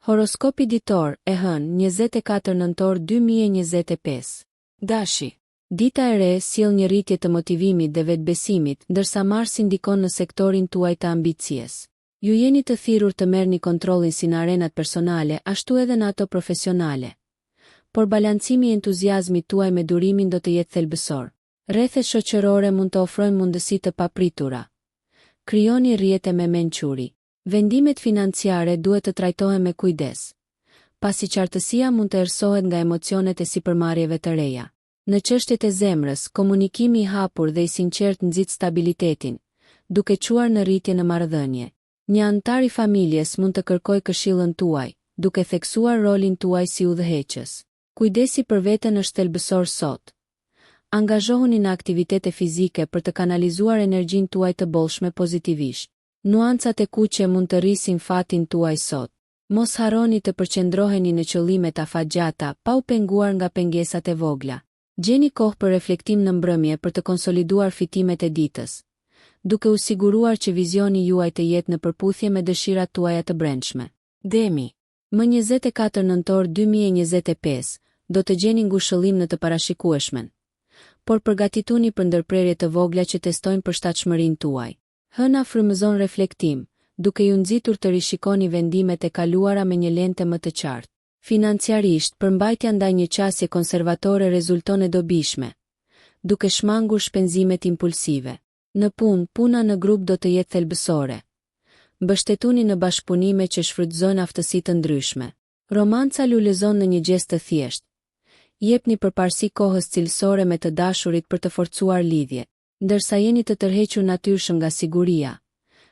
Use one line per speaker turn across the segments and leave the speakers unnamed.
Horoskopi ditor, e hënë, 24 nëntor 2025. Dashi. Dita e re sjell një rritje të motivimit dhe vetbesimit, ndërsa Marsi ndikon në sektorin tuaj të ambicies. Ju jeni të thirrur të merrni kontrollin si në arenat personale, ashtu edhe në ato profesionale. Por balancimi i entuziazmit tuaj me durimin do të jetë thelbësor. Rrethet shoqërore mund të ofrojnë mundësi të papritura. Krijoni rrjete me mençuri. Vendimet financiare duhet të trajtohen me kujdes, pasi qartësia mund të erësohet nga emocionet e sipërmarrjeve të reja. Në çështjet e zemrës, komunikimi i hapur dhe i sinqert nxit stabilitetin, duke çuar në rritje në marrëdhënie. Një antar i familjes mund të kërkojë këshillën tuaj, duke theksuar rolin tuaj si udhëheqës. Kujdesi për veten është thelbësor sot. Angazhohuni në aktivitete fizike për të kanalizuar energjinë tuaj të bollshme pozitivisht. Nuancat e kuqe mund të rrisin fatin tuaj sot. Mos harroni të përqendroheni në qëllimet afatgjata, pa u penguar nga pengesat e vogla. Gjeni kohë për reflektim në mbrëmje për të konsoliduar fitimet e ditës, duke u siguruar që vizioni juaj të jetë në përputhje me dëshirat tuaja të brendshme. Demi. Më 24 nëntor 2025, do të gjeni ngushëllim në të parashikueshmen, por përgatituni për ndërprerje të vogla që testojnë përshtatshmërinë tuaj. Hëna frymëzon reflektim, duke ju nxitur të rishikoni vendimet e kaluara me një lente më të qartë. Financiarisht, përmbajtja ndaj një qasje konservatore rezulton e dobishme, duke shmangur shpenzimet impulsive. Në punë, puna në grup do të jetë thelbësore. Mbështetuni në bashkëpunime që shfrytëzojnë aftësi të ndryshme. Romanca lulëzon në një gjest të thjeshtë. Jepni përparësi kohës cilësore me të dashurit për të forcuar lidhje. Ndërsa jeni të tërhequr natyrshëm nga siguria,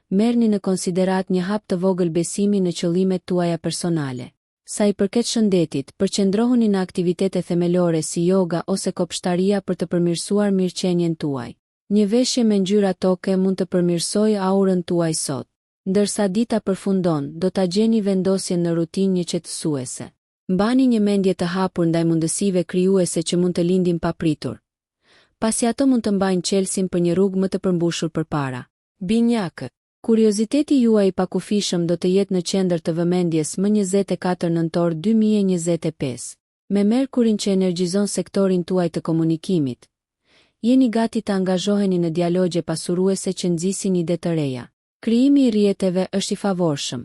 merrni në konsiderat një hap të vogël besimi në qëllimet tuaja personale. Sa i përket shëndetit, përqendrohuni në aktivitete themelore si yoga ose kopshtaria për të përmirësuar mirëqenien tuaj. Një veshje me ngjyra toke mund të përmirësojë aurën tuaj sot. Ndërsa dita përfundon, do ta gjeni vendosjen në rutinë një qetësuese. Mbani një mendje të hapur ndaj mundësive krijuese që mund të lindin papritur, pasi ato mund të mbajnë qelsin për një rrugë më të përmbushur përpara. Binjakët. Kurioziteti juaj i pakufishëm do të jetë në qendër të vëmendjes më 24 nëntor 2025. Me Merkurin që energjizon sektorin tuaj të komunikimit, jeni gati të angazhoheni në dialogje pasuruese që nxisin ide të reja. Krijimi i rrjeteve është i favorshëm.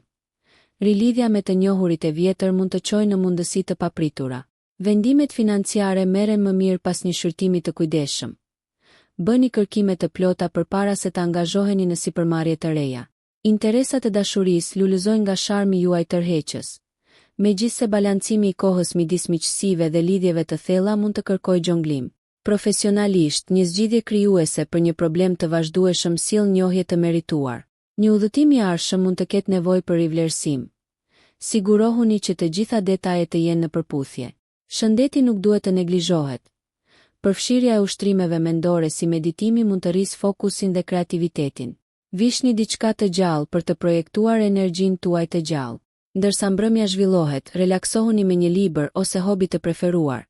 Rilidhja me të njohurit e vjetër mund të çojë në mundësi të papritura. Vendimet financiare merren më mirë pas një shqyrtimi të kujdesshëm. Bëni kërkime të plota përpara se të angazhoheni në sipërmarrje të reja. Interesat e dashurisë lulëzojnë nga sharmi juaj tërheqës. Megjithse balancimi i kohës midis miqësive dhe lidhjeve të thella mund të kërkojë xhonglim. Profesionalisht, një zgjidhje krijuese për një problem të vazhdueshëm sjell njohje të merituar. Një udhëtim i arshëm mund të ketë nevojë për rivlerësim. Sigurohuni që të gjitha detajet të jenë në përputhje. Shëndeti nuk duhet të neglizhohet. Përfshirja e ushtrimeve mendore si meditimi mund të rrisë fokusin dhe kreativitetin. Vishni diçka të gjallë për të projektuar energjinë tuaj të gjallë. Ndërsa mbrëmja zhvillohet, relaksohuni me një libër ose hobi të preferuar,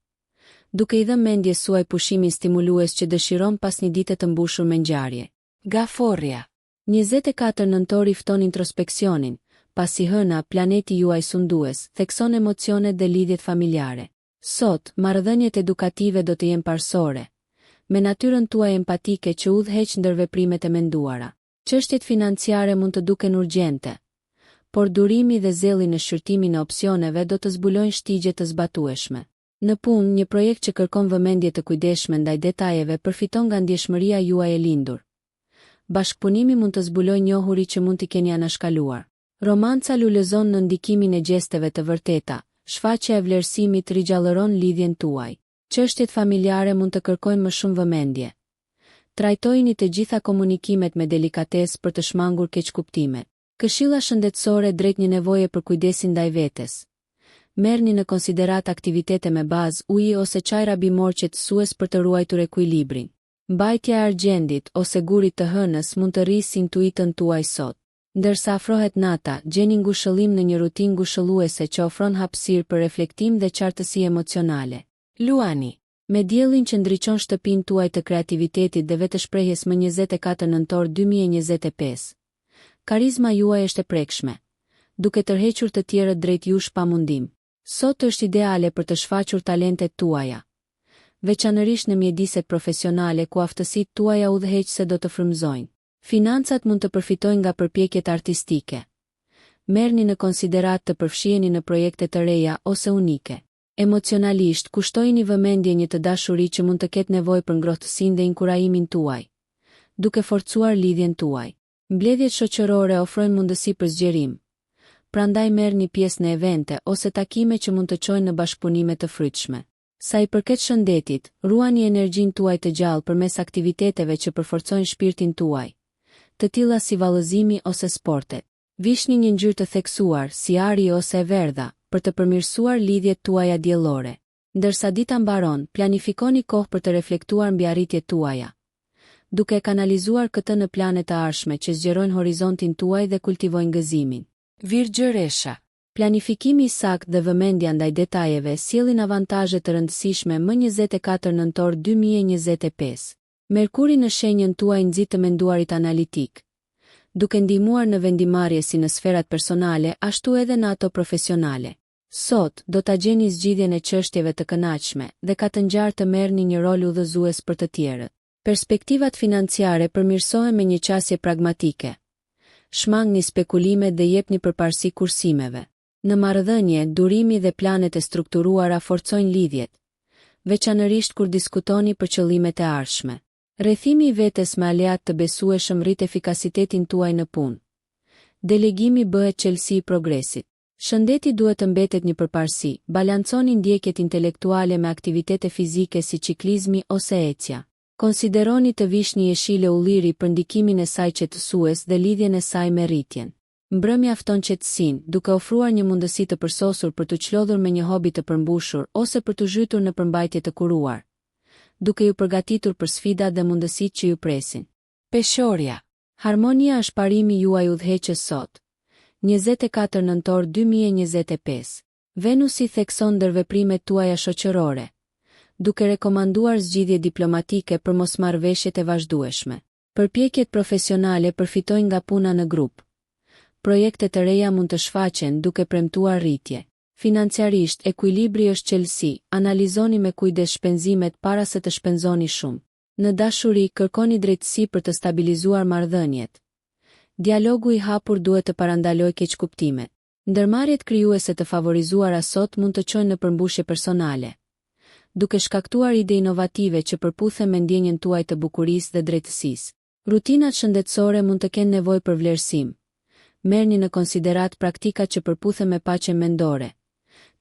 duke i dhënë mendjes suaj pushimin stimulues që dëshiron pas një dite të mbushur me ngjarje. Gaforria. 24 nëntor i fton introspeksionin, pasi hëna, planeti juaj sundues, thekson emocionet dhe lidhjet familjare. Sot, marrëdhëniet edukative do të jenë parsorë, me natyrën tuaj empatike që udhëheq ndër veprimet e menduara. Çështjet financiare mund të duken urgjente, por durimi dhe zelli në shqyrtimin e opsioneve do të zbulojnë shtigje të zbatueshme. Në punë, një projekt që kërkon vëmendje të kujdesshme ndaj detajeve përfiton nga ndjeshmëria juaj e lindur. Bashkëpunimi mund të zbulojë njohuri që mund t'i keni anashkaluar. Romanca lulëzon në ndikimin e gjesteve të vërteta. Shfaqja e vlerësimit rigjallëron lidhjen tuaj. Çështjet familjare mund të kërkojnë më shumë vëmendje. Trajtojini të gjitha komunikimet me delikatesë për të shmangur keqkuptimet. Këshilla shëndetësore drejt një nevoje për kujdesin ndaj vetes. Merrni në konsiderat aktivitete me bazë uji ose çajra bimor qetësues për të ruajtur ekuilibrin. Mbajtja e argjendit ose gurit të hënës mund të rrisë intuitën tuaj sot. Ndërsa afrohet nata, gjeni ngushëllim në një rutinë ngushëlluese që ofron hapësirë për reflektim dhe qartësi emocionale. Luani. Me diellin që ndriçon shtëpinë tuaj të kreativitetit dhe vetëshprehjes më 24 nëntor 2025. Karizma juaj është e prekshme. duke tërhequr të tjerët drejt jush pa mundim. Sot është ideale për të shfaqur talentet tuaja, veçanërisht në mjediset profesionale ku aftësitë tuaja udhëheqëse do të frymëzojnë. Financat mund të përfitojnë nga përpjekjet artistike. Merrni në konsiderat të përfshiheni në projekte të reja ose unike. Emocionalisht, kushtojini vëmendje një të dashuri që mund të ketë nevojë për ngrohtësinë dhe inkurajimin tuaj, duke forcuar lidhjen tuaj. Mbledhjet shoqërore ofrojnë mundësi për zgjerim. Prandaj merrni pjesë në evente ose takime që mund të çojnë në bashkëpunime të frytshme. Sa i përket shëndetit, ruani energjinë tuaj të gjallë përmes aktiviteteve që përforcojnë shpirtin tuaj, të tilla si vallëzimi ose sportet. Vishni një ngjyrë të theksuar, si ari ose e verdha, për të përmirësuar lidhjet tuaja diellore. Ndërsa dita mbaron, planifikoni kohë për të reflektuar mbi arritjet tuaja, duke kanalizuar këtë në plane të ardhshme që zgjerojnë horizontin tuaj dhe kultivojnë gëzimin. Virgjëresha. Planifikimi i saktë dhe vëmendja ndaj detajeve sjellin avantazhe të rëndësishme më 24 nëntor 2025. Merkuri në shenjën tuaj nxit të menduarit analitik, duke ndihmuar në vendimarrje si në sferat personale ashtu edhe në ato profesionale. Sot, do ta gjeni zgjidhjen e çështjeve të kënaqshme dhe ka të ngjarë të merrni një rol udhëzues për të tjerët. Perspektivat financiare përmirësohen me një qasje pragmatike. Shmangni spekulimet dhe jepni përparësi kursimeve. Në marrëdhënie, durimi dhe planet e strukturuara forcojnë lidhjet, veçanërisht kur diskutoni për qëllimet e ardhshme. Rrethimi i vetes me aleat të besueshëm rrit efikasitetin tuaj në punë. Delegimi bëhet çelësi i progresit. Shëndeti duhet të mbetet një përparësi. Balanconi ndjekjet intelektuale me aktivitete fizike si ciklizmi ose ecja. Konsideroni të vishni jeshile ulliri për ndikimin e saj qetësues dhe lidhjen e saj me rritjen. Mbrëmja fton qetësinë, duke ofruar një mundësi të përsosur për të çlodhur me një hobi të përmbushur ose për të zhytur në përmbajtje të kuruar, duke ju përgatitur për sfidat dhe mundësitë që ju presin. Peshorja. Harmonia është parimi juaj udhëheqës sot. 24 nëntor 2025. Venusi thekson ndërveprimet tuaja shoqërore, duke rekomanduar zgjidhje diplomatike për mosmarrëveshjet e vazhdueshme. Përpjekjet profesionale përfitojnë nga puna në grup. Projekte të reja mund të shfaqen duke premtuar rritje. Financiarisht, ekuilibri është çelësi, analizoni me kujdes shpenzimet para se të shpenzoni shumë. Në dashuri, kërkoni drejtësi për të stabilizuar marrëdhëniet. Dialogu i hapur duhet të parandalojë keqkuptimet. Ndërmarrjet krijuese të favorizuara sot mund të çojnë në përmbushje personale, duke shkaktuar ide inovative që përputhen me ndjenjen tuaj të bukurisë dhe drejtësisë. Rutinat shëndetësore mund të kenë nevojë për vlerësim. Merrni në konsiderat praktika që përputhen me paqen mendore,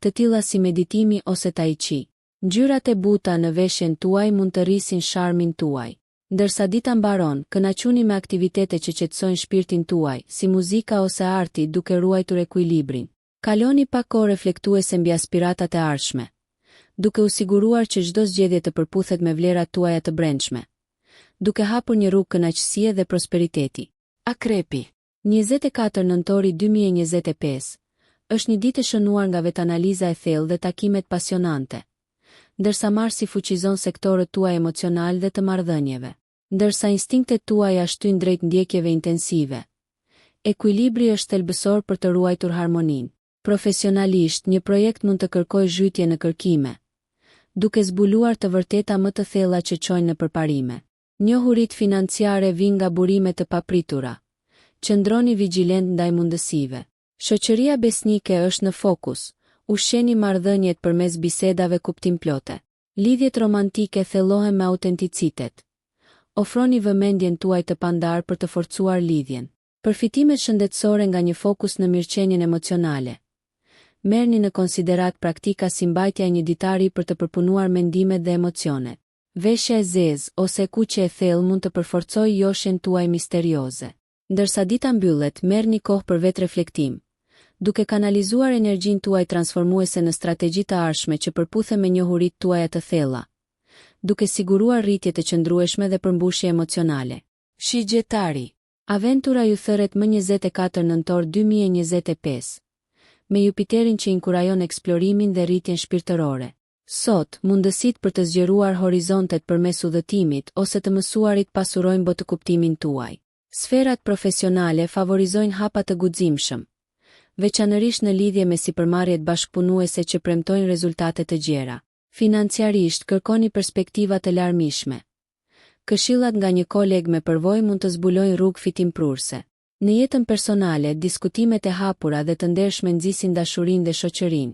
të tilla si meditimi ose tai chi. Ngjyrat e buta në veshjen tuaj mund të rrisin sharmin tuaj. Ndërsa dita mbaron, kënaquni me aktivitete që qetësojnë shpirtin tuaj, si muzika ose arti, duke ruajtur ekuilibrin. Kaloni pak kohë reflektuese mbi aspiratat e ardhshme, duke u siguruar që çdo zgjedhje të përputhet me vlerat tuaja të brendshme, duke hapur një rrugë kënaqësie dhe prosperiteti. Akrepi. 24 nëntori 2025 është një ditë e shënuar nga vetanaliza e thellë dhe takimet pasionante, ndërsa Marsi fuqizon sektorët tuaj emocional dhe të marrëdhënieve. Ndërsa instinktet tuaja shtyjnë drejt ndjekjeve intensive, ekuilibri është thelbësor për të ruajtur harmoninë. Profesionalisht, një projekt mund të kërkojë zhytje në kërkime, duke zbuluar të vërteta më të thella që çojnë në përparime. Njohuritë financiare vijnë nga burime të papritura. Qëndroni vigjilent ndaj mundësive. Shoqëria besnike është në fokus. Ushqeni marrëdhëniet përmes bisedave kuptimplote. Lidhjet romantike thellohen me autenticitet. Ofroni vëmendjen tuaj të pandar për të forcuar lidhjen. Përfitimet shëndetësore nga një fokus në mirëqenien emocionale. Merrni në konsiderat praktika si mbajtja e një ditari për të përpunuar mendimet dhe emocionet. Veshja e zezë ose kuqe e thellë mund të përforcojë joshen tuaj misterioze. Ndërsa dita mbyllet, merrni kohë për vetreflektim, duke kanalizuar energjinë tuaj transformuese në strategji të ardhshme që përputhen me njohuritë tuaja të thella, duke siguruar rritje të qëndrueshme dhe përmbushje emocionale. Shigjetari. Aventura ju thërret më 24 nëntor 2025, me Jupiterin që inkurajon eksplorimin dhe rritjen shpirtërore. Sot, mundësitë për të zgjeruar horizontet përmes udhëtimit ose të mësuarit pasurojnë botë kuptimin tuaj. Sferat profesionale favorizojnë hapa të guximshëm, veçanërisht në lidhje me sipërmarrjet bashkëpunuese që premtojnë rezultate të gjera. Financiarisht kërkoni perspektiva të larmishme. Këshillat nga një koleg me përvojë mund të zbulojnë rrugë fitimprurse. Në jetën personale, diskutimet e hapura dhe të ndershme nxisin dashurinë dhe shoqërinë,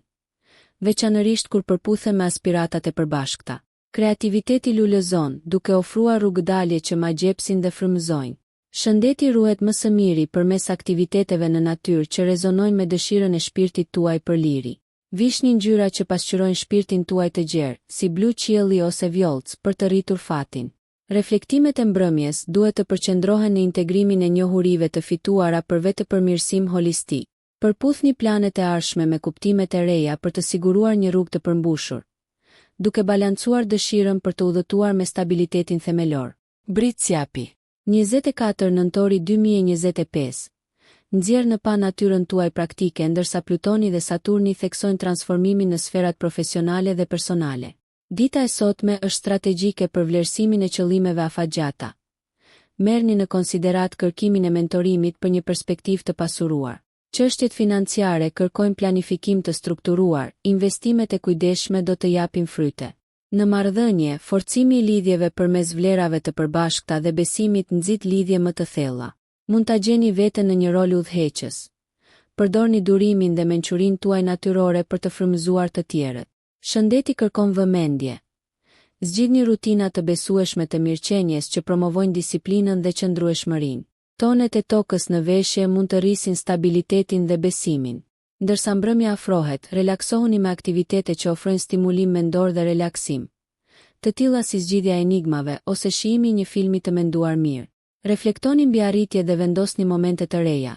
veçanërisht kur përputhen me aspiratat e përbashkëta. Kreativiteti lulëzon, duke ofruar rrugëdalje që magjepsin dhe frymëzojnë. Shëndeti ruhet më së miri përmes aktiviteteve në natyrë që rezonojnë me dëshirën e shpirtit tuaj për liri. Vishni ngjyra që pasqyrojnë shpirtin tuaj të gjerë, si blu qielli ose vjollc, për të rritur fatin. Reflektimet e mbrëmjes duhet të përqendrohen në integrimin e njohurive të fituara për vetë përmirësim holistik. Përputhni planet e ardhshme me kuptimet e reja për të siguruar një rrugë të përmbushur, duke balancuar dëshirën për të udhëtuar me stabilitetin themelor. Brit Sjapi, 24 nëntori 2025. Nxjerr në pa natyrën tuaj praktike ndërsa Plutoni dhe Saturni theksojnë transformimin në sferat profesionale dhe personale. Dita e sotme është strategjike për vlerësimin e qëllimeve afatgjata. Merrni në konsiderat kërkimin e mentorimit për një perspektivë të pasuruar. Çështjet financiare kërkojnë planifikim të strukturuar, investimet e kujdesshme do të japin fryte. Në marrëdhënie, forcimi i lidhjeve përmes vlerave të përbashkëta dhe besimit nxit lidhje më të thella. Mund ta gjeni veten në një rol udhëheqës. Përdorni durimin dhe mençurinë tuaj natyrore për të frymëzuar të tjerët. Shëndeti kërkon vëmendje. Zgjidhni rutina të besueshme të mirëqenies që promovojnë disiplinën dhe qëndrueshmërinë. Tonet e tokës në veshje mund të rrisin stabilitetin dhe besimin. Ndërsa mbrëmja afrohet, relaksohuni me aktivitete që ofrojnë stimulim mendor dhe relaksim. Të tilla si zgjidhja e enigmave ose shihimi një filmi të menduar mirë. Reflektoni mbi arritje dhe vendosni momente të reja,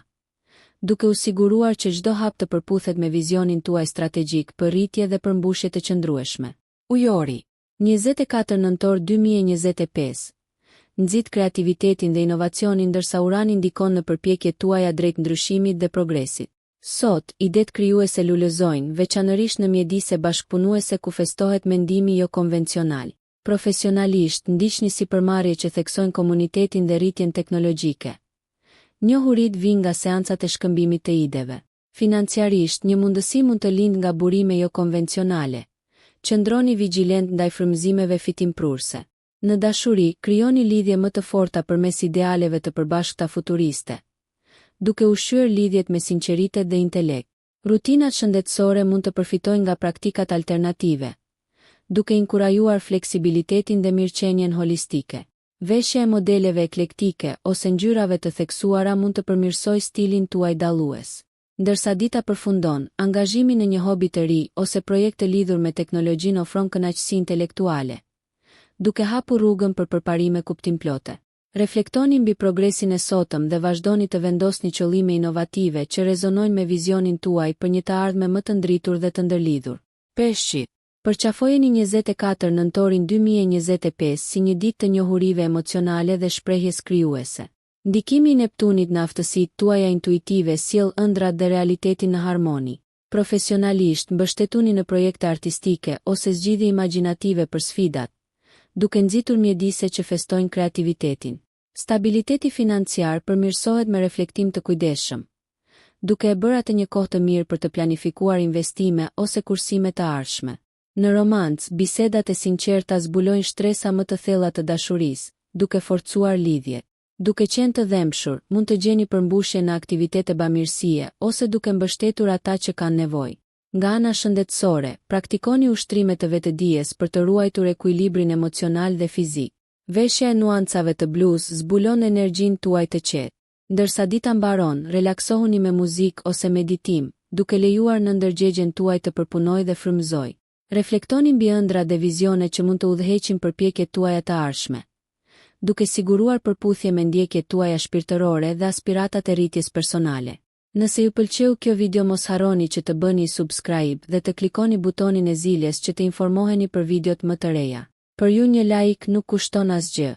duke u siguruar që çdo hap të përputhet me vizionin tuaj strategjik për rritje dhe përmbushje të qëndrueshme. Ujori, 24 nëntor 2025. Nxit kreativitetin dhe inovacionin ndërsa Urani ndikon në përpjekjet tuaja drejt ndryshimit dhe progresit. Sot, idet krijuese lulëzojnë, veçanërisht në mjedise bashkëpunuese ku festohet mendimi jo konvencional. Profesionalisht, ndiqni sipërmarrje që theksojnë komunitetin dhe rritjen teknologjike. Njohuritë vijnë nga seancat e shkëmbimit të ideve. Financiarisht, një mundësi mund të lindë nga burime jo konvencionale. Qëndroni vigjilent ndaj frymëzimeve fitimprurse. Në dashuri, krijoni lidhje më të forta përmes idealeve të përbashkëta futuriste, duke ushqyer lidhjet me sinqeritet dhe intelekt. Rutinat shëndetësore mund të përfitojnë nga praktikat alternative, duke inkurajuar fleksibilitetin dhe mirëqenien holistike. Veshja e modeleve eklektike ose ngjyrave të theksuara mund të përmirësojë stilin tuaj dallues. Ndërsa dita përfundon, angazhimi në një hobi të ri ose projekt të lidhur me teknologjinë ofron kënaqësi intelektuale, duke hapur rrugën për përparime kuptimplote. Reflektoni mbi progresin e sotëm dhe vazhdoni të vendosni qëllime inovative që rezonojnë me vizionin tuaj për një të ardhme më të ndritur dhe të ndërlidhur. Peshqit, përqafojeni 24 nëntorin 2025 si një ditë të njohurive emocionale dhe shprehjes krijuese. Ndikimi i Neptunit në aftësitë tuaja intuitive sjell ëndrat dhe realitetin në harmoni. Profesionalisht, mbështetuni në projekte artistike ose zgjidhje imagjinative për sfidat, duke nxitur mjedise që festojnë kreativitetin. Stabiliteti financiar përmirësohet me reflektim të kujdesshëm, duke e bërë atë një kohë të mirë për të planifikuar investime ose kursime të ardhshme. Në romancë, bisedat e sinqerta zbulojnë shtresa më të thella të dashurisë, duke forcuar lidhjet. Duke qenë të dhemshur, mund të gjeni përmbushje në aktivitete bamirësie ose duke mbështetur ata që kanë nevojë. Nga ana shëndetësore, praktikoni ushtrime të vetëdijes për të ruajtur ekuilibrin emocional dhe fizik. Veshja e nuancave të bluz zbulon energjinë tuaj të qetë. Ndërsa dita mbaron, relaksohuni me muzikë ose meditim, duke lejuar në ndërgjegjen tuaj të përpunojë dhe frymëzojë. Reflektoni mbi ëndra dhe vizione që mund të udhëheqin përpjekjet tuaja të ardhshme, duke siguruar përputhje me ndjekjet tuaja shpirtërore dhe aspiratat e rritjes personale. Nëse ju pëlqeu kjo video mos harroni që të bëni subscribe dhe të klikoni butonin e ziljes që të informoheni për videot më të reja. Për ju një like nuk kushton asgjë,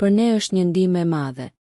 për ne është një ndihmë e madhe.